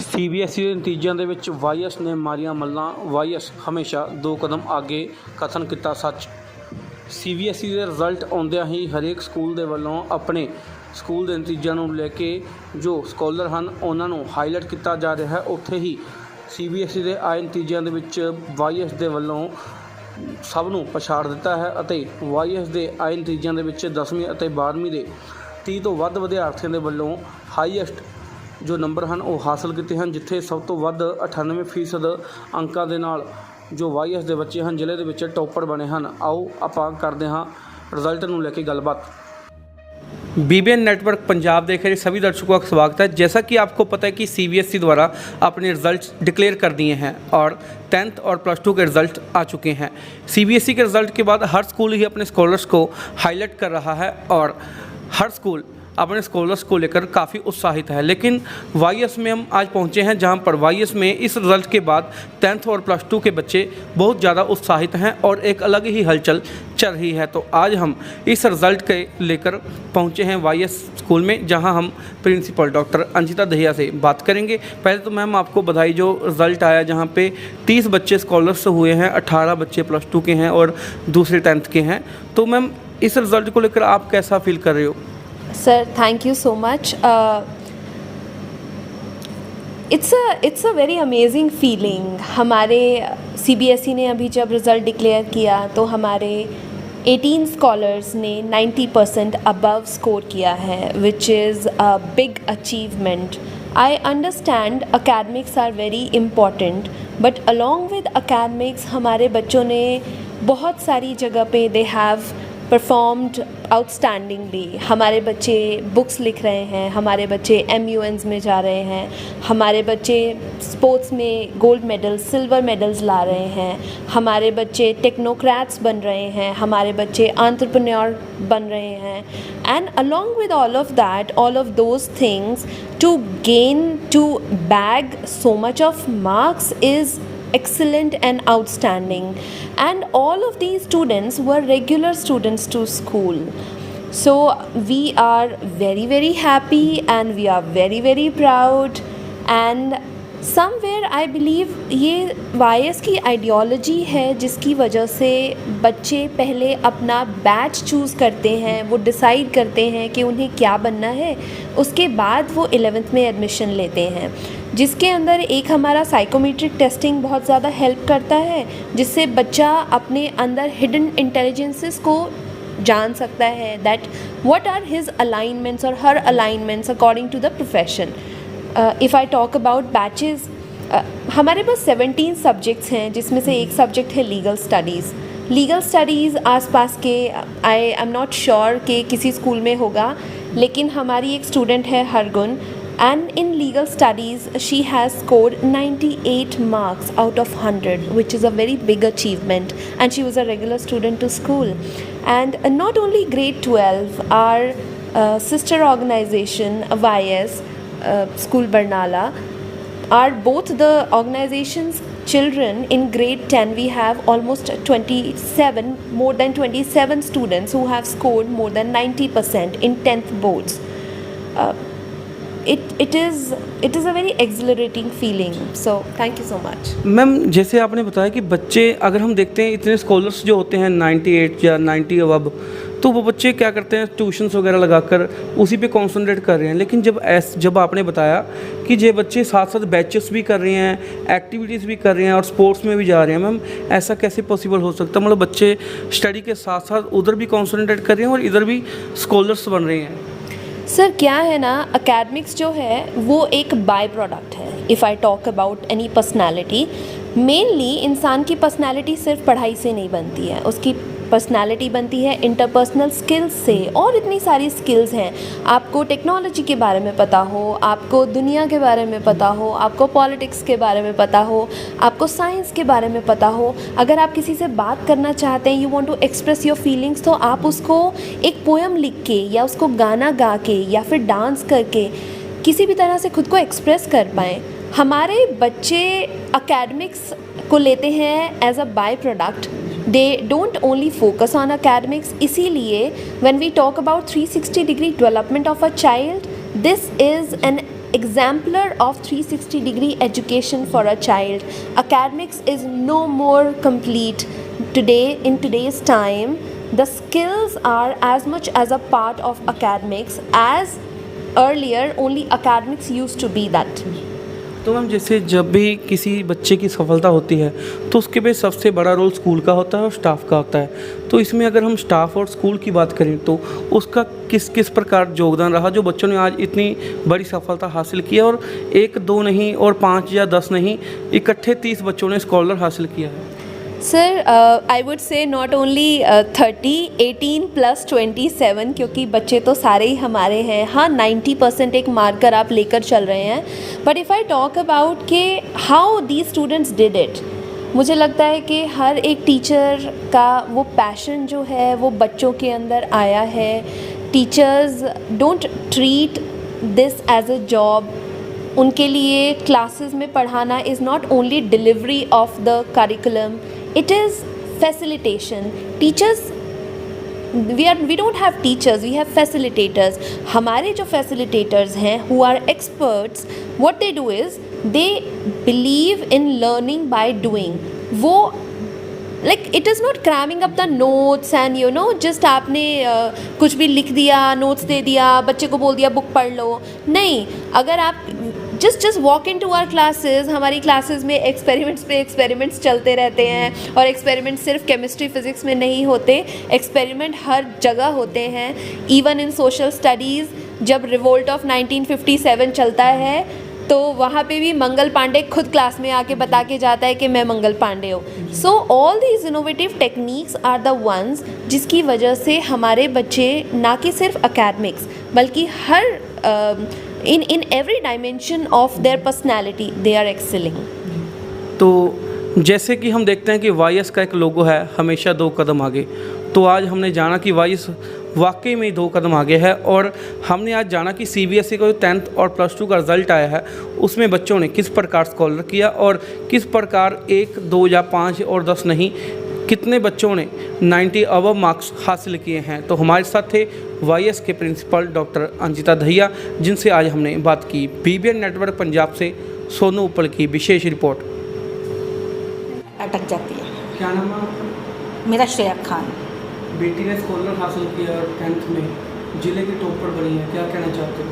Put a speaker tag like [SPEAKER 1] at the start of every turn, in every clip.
[SPEAKER 1] CBSE ਦੇ ਨਤੀਜਿਆਂ ਦੇ ਵਿੱਚ ਵਾਈਐਸ ਨੇ ਮਾਰੀਆਂ ਮੱਲਾਂ। ਵਾਈਐਸ ਹਮੇਸ਼ਾ 2 ਕਦਮ ਅੱਗੇ ਕਥਨ ਕੀਤਾ ਸੱਚ। ਸੀਬੀਐਸਈ ਦੇ ਰਿਜ਼ਲਟ ਆਉਂਦਿਆਂ ਹੀ ਹਰੇਕ ਸਕੂਲ ਦੇ ਵੱਲੋਂ ਆਪਣੇ ਸਕੂਲ ਦੇ ਨਤੀਜਿਆਂ ਨੂੰ ਲੈ ਕੇ ਜੋ ਸਕਾਲਰ ਹਨ ਉਹਨਾਂ ਨੂੰ ਹਾਈਲਾਈਟ ਕੀਤਾ ਜਾ ਰਿਹਾ ਹੈ। ਉੱਥੇ ਹੀ ਸੀਬੀਐਸਈ ਦੇ ਆਏ ਨਤੀਜਿਆਂ ਦੇ ਵਿੱਚ ਵਾਈਐਸ ਦੇ ਵੱਲੋਂ ਸਭ ਨੂੰ ਪਛਾੜ ਦਿੱਤਾ ਹੈ ਅਤੇ ਵਾਈਐਸ ਦੇ ਆਏ ਨਤੀਜਿਆਂ ਦੇ ਵਿੱਚ 10ਵੀਂ ਅਤੇ 12ਵੀਂ ਦੇ 30 ਤੋਂ ਵੱਧ ਵਿਦਿਆਰਥੀਆਂ ਦੇ ਵੱਲੋਂ ਹਾਈਐਸਟ ਜੋ ਨੰਬਰ ਹਨ ਉਹ ਹਾਸਲ ਕੀਤੇ ਹਨ, ਜਿੱਥੇ ਸਭ ਤੋਂ ਵੱਧ 98% ਅੰਕਾਂ ਦੇ ਨਾਲ ਜੋ ਵਾਈਐਸ ਦੇ ਬੱਚੇ ਹਨ ਜ਼ਿਲ੍ਹੇ ਦੇ ਵਿੱਚ ਟੌਪਰ ਬਣੇ ਹਨ। ਆਓ ਆਪਾਂ ਕਰਦੇ ਹਾਂ रिजल्ट ਨੂੰ ਲੈ ਕੇ ਗੱਲਬਾत।
[SPEAKER 2] BBN नेटवर्क पंजाब देख रहे सभी दर्शकों का स्वागत है। जैसा कि आपको पता है कि CBSE द्वारा अपने रिजल्ट डिक्लेयर कर दिए हैं और 10th और +2 के रिज़ल्ट आ चुके हैं। CBSE के रिज़ल्ट के बाद हर स्कूल ही अपने स्कॉलर्स को हाईलाइट कर रहा है और हर स्कूल अपने स्कॉलर्स को लेकर काफ़ी उत्साहित है। लेकिन वाईएस में हम आज पहुंचे हैं जहां पर वाईएस में इस रिज़ल्ट के बाद 10th और +2 के बच्चे बहुत ज़्यादा उत्साहित हैं और एक अलग ही हलचल चल रही है। तो आज हम इस रिज़ल्ट के लेकर पहुंचे हैं वाईएस स्कूल में, जहां हम प्रिंसिपल डॉक्टर अंशिता दहिया से बात करेंगे। पहले तो मैम आपको बधाई, जो रिज़ल्ट आया जहाँ पे 30 बच्चे स्कॉलर्स हुए हैं, 18 बच्चे +2 के हैं और दूसरे 10th के हैं। तो मैम इस रिज़ल्ट को लेकर आप कैसा फील कर रहे हो?
[SPEAKER 3] Sir, thank you so much. It's a very amazing feeling. हमारे CBSE ने अभी जब रिज़ल्ट डिक्लेयर किया तो हमारे 18 स्कॉलर्स ने 90% अबव स्कोर किया है, which is a big achievement. I understand academics are very important, but along with academics हमारे बच्चों ने बहुत सारी जगह पे they have परफॉर्म्ड आउटस्टैंडिंगली। हमारे बच्चे बुक्स लिख रहे हैं, हमारे बच्चे MUNs में जा रहे हैं, हमारे बच्चे स्पोर्ट्स में गोल्ड मेडल सिल्वर मेडल्स ला रहे हैं, हमारे बच्चे टेक्नोक्रेट्स बन रहे हैं, हमारे बच्चे एंटरप्रेन्योर बन रहे हैं। And along with all of that, all of those things, to gain to bag so much of marks is excellent and outstanding. And all of these students were regular students to school. So we are very, very happy and we are very, very proud. And somewhere I believe ये YS की ideology है जिसकी वजह से बच्चे पहले अपना batch choose करते हैं, वो डिसाइड करते हैं कि उन्हें क्या बनना है, उसके बाद वो 11th में एडमिशन लेते हैं, जिसके अंदर एक हमारा साइकोमेट्रिक टेस्टिंग बहुत ज़्यादा हेल्प करता है, जिससे बच्चा अपने अंदर हिडन इंटेलिजेंसेस को जान सकता है, that what are his alignments और हर alignments according to the profession. If I talk about batches, हमारे पास 17 सब्जेक्ट्स हैं, जिसमें से एक सब्जेक्ट है लीगल स्टडीज़। लीगल स्टडीज़ आसपास के आई एम नॉट श्योर कि किसी स्कूल में होगा, लेकिन हमारी एक स्टूडेंट है Hargun, and in legal studies she has scored 98 marks out of 100, which is a very big achievement, and she was a regular student to school. And not only grade 12, our sister organization YS School Barnala, are both the organizations children. In grade 10 we have almost 27, more than 27 students who have scored more than 90% in 10th boards. It is a very exhilarating feeling. So thank you so much.
[SPEAKER 2] Ma'am जैसे आपने बताया कि बच्चे, अगर हम देखते हैं इतने स्कॉलर्स जो होते हैं 98 या 90 अबव, तो वो बच्चे क्या करते हैं, ट्यूशन्स वगैरह लगाकर उसी पे कॉन्सनट्रेट कर रहे हैं। लेकिन जब आपने बताया कि ये बच्चे साथ साथ बैचेस भी कर रहे हैं, एक्टिविटीज़ भी कर रहे हैं और स्पोर्ट्स में भी जा रहे हैं, मैम ऐसा कैसे पॉसिबल हो सकता है? मतलब बच्चे स्टडी के साथ साथ उधर भी कॉन्सनट्रेट कर रहे हैं और इधर भी स्कॉलर्स बन रहे हैं।
[SPEAKER 3] सर क्या है ना, अकेडमिक्स जो है वो एक बाय प्रोडक्ट है। If I talk about any personality, mainly इंसान की पर्सनालिटी सिर्फ पढ़ाई से नहीं बनती है, उसकी पर्सनालिटी बनती है इंटरपर्सनल स्किल्स से, और इतनी सारी स्किल्स हैं। आपको टेक्नोलॉजी के बारे में पता हो, आपको दुनिया के बारे में पता हो, आपको पॉलिटिक्स के बारे में पता हो, आपको साइंस के बारे में पता हो। अगर आप किसी से बात करना चाहते हैं, you want to express your feelings, तो आप उसको एक पोएम लिख के या उसको गाना गा के या फिर डांस करके किसी भी तरह से खुद को एक्सप्रेस कर पाएँ। हमारे बच्चे अकेडमिक्स को लेते हैं as a by product, they don't only focus on academics. इसीलिए when we talk about 360 degree development of a child, this is an exemplar of 360-degree education for a child. Academics is no more complete today. In today's time, the skills are as much as a part of academics as earlier only academics used to be that.
[SPEAKER 2] तो ma'am जैसे जब भी किसी बच्चे की सफलता होती है तो उसके पे सबसे बड़ा रोल स्कूल का होता है और स्टाफ का होता है। तो इसमें अगर हम स्टाफ और स्कूल की बात करें तो उसका किस किस प्रकार योगदान रहा जो बच्चों ने आज इतनी बड़ी सफलता हासिल की है, और 1 2 नहीं और 5 या 10 नहीं, इकट्ठे 30 बच्चों ने स्कॉलर हासिल किया है।
[SPEAKER 3] Sir I would say not only 30, 18 plus 27, क्योंकि बच्चे तो सारे ही हमारे हैं। हाँ, 90% एक मार्कर आप लेकर चल रहे हैं, but if I talk about के how the students did it, मुझे लगता है कि हर एक टीचर का वो पैशन जो है वो बच्चों के अंदर आया है। Teachers don't treat this as a job. उनके लिए क्लासेस में पढ़ाना is not only delivery of the curriculum, it is facilitation. Teachers, we don't have teachers, we have facilitators. हमारे जो facilitators हैं who are experts, what they do is they believe in learning by doing. वो like it is not cramming up the notes and you know just आपने कुछ भी लिख दिया, notes दे दिया, बच्चे को बोल दिया बुक पढ़ लो। नहीं, अगर आप just walk into our classes, हमारी क्लासेस में एक्सपेरिमेंट्स पे एक्सपेरिमेंट्स चलते रहते हैं, और एक्सपेरिमेंट सिर्फ केमिस्ट्री फिज़िक्स में नहीं होते, एक्सपेरिमेंट हर जगह होते हैं। इवन इन सोशल स्टडीज़ जब रिवोल्ट ऑफ 1957 चलता है तो वहाँ पे भी मंगल पांडे खुद क्लास में आके बता के जाता है कि मैं मंगल पांडे हूँ। So all these innovative techniques are the ones जिसकी वजह से हमारे बच्चे ना कि सिर्फ अकेडमिक्स बल्कि हर in every dimension of their personality they are excelling.
[SPEAKER 2] तो जैसे कि हम देखते हैं कि वाईएस का एक लोगो है हमेशा 2 कदम आगे, तो आज हमने जाना कि वाईएस वाकई में 2 कदम आगे है, और हमने आज जाना कि सीबीएसई का जो 10th और +2 का रिज़ल्ट आया है उसमें बच्चों ने किस प्रकार स्कॉलर किया और किस प्रकार 1 2 या 5 और 10 नहीं, कितने बच्चों ने 90 अबव मार्क्स हासिल किए हैं। तो हमारे साथ थे वाईएस के प्रिंसिपल डॉक्टर अंजिता दहिया, जिनसे आज हमने बात की। बीबीएन नेटवर्क पंजाब से सोनू उपल की विशेष रिपोर्ट।
[SPEAKER 4] अटक जाती है।
[SPEAKER 2] क्या नाम है आपका?
[SPEAKER 4] मेरा श्रेया खान।
[SPEAKER 2] बेटी ने स्कॉलर हासिल किया 10th में, जिले की टॉपर बनी है, क्या कहना चाहते हो?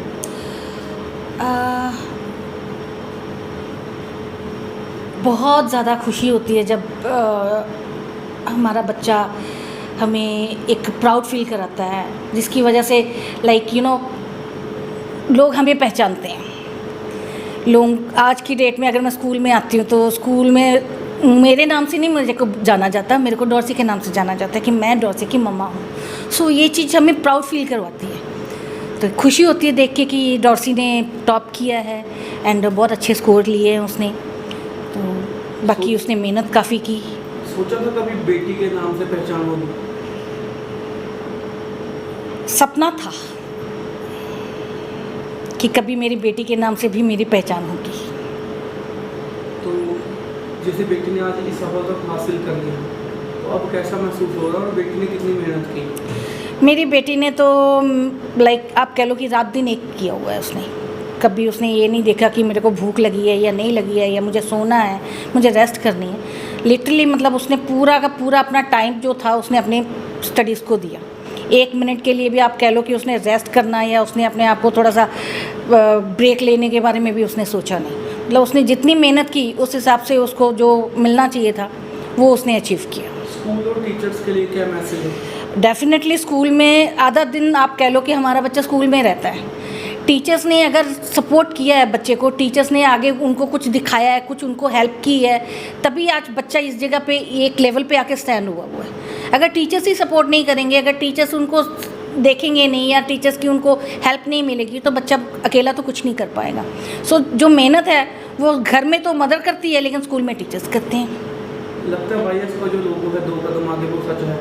[SPEAKER 4] बहुत ज़्यादा खुशी होती है जब हमारा बच्चा हमें एक प्राउड फील कराता है, जिसकी वजह से लाइक यू नो लोग हमें पहचानते हैं। लोग आज की डेट में अगर मैं स्कूल में आती हूँ तो स्कूल में मेरे नाम से नहीं मुझे को जाना जाता, मेरे को डॉर्सी के नाम से जाना जाता है कि मैं डॉर्सी की मम्मा हूँ। सो ये चीज़ हमें प्राउड फील करवाती है, तो खुशी होती है देख के कि डॉर्सी ने टॉप किया है एंड बहुत अच्छे स्कोर लिए हैं उसने। तो बाकी उसने मेहनत काफ़ी की।
[SPEAKER 2] सोचा था कभी बेटी के नाम से पहचान होगी?
[SPEAKER 4] सपना था कि कभी मेरी बेटी के नाम से भी मेरी पहचान होगी।
[SPEAKER 2] तो जैसे बेटी ने आज इस सफलता हासिल कर ली, तो अब कैसा महसूस हो रहा है और बेटी ने कितनी मेहनत की?
[SPEAKER 4] मेरी बेटी ने तो लाइक आप कह लो कि रात दिन एक किया हुआ है उसने। कभी उसने ये नहीं देखा कि मेरे को भूख लगी है या नहीं लगी है या मुझे सोना है, मुझे रेस्ट करनी है। लिटरली मतलब उसने पूरा का पूरा अपना टाइम जो था उसने अपने स्टडीज़ को दिया। 1 मिनट के लिए भी आप कह लो कि उसने रेस्ट करना या उसने अपने आप को थोड़ा सा ब्रेक लेने के बारे में भी उसने सोचा नहीं। मतलब उसने जितनी मेहनत की उस हिसाब से उसको जो मिलना चाहिए था वो उसने अचीव किया।
[SPEAKER 2] स्कूल और टीचर्स के लिए क्या मैसेज है?
[SPEAKER 4] डेफिनेटली स्कूल में आधा दिन आप कह लो कि हमारा बच्चा स्कूल में रहता है। टीचर्स ने अगर सपोर्ट किया है बच्चे को, टीचर्स ने आगे उनको कुछ दिखाया है, कुछ उनको हेल्प की है, तभी आज बच्चा इस जगह पे एक लेवल पे आके स्टैंड हुआ है। अगर टीचर्स ही सपोर्ट नहीं करेंगे, अगर टीचर्स उनको देखेंगे नहीं या टीचर्स की उनको हेल्प नहीं मिलेगी तो बच्चा अकेला तो कुछ नहीं कर पाएगा। सो जो मेहनत है वो घर में तो मदर करती है लेकिन स्कूल में टीचर्स करते हैं।
[SPEAKER 2] लगता है वाईएस का जो लोगो है 2 कदम आगे वो सच है?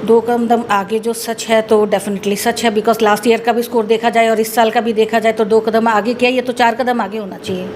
[SPEAKER 4] 2 कदम आगे जो सच है तो डेफिनेटली सच है, बिकॉज लास्ट ईयर का भी स्कोर देखा जाए और इस साल का भी देखा जाए तो 2 कदम आगे क्या, ये तो 4 कदम आगे होना चाहिए।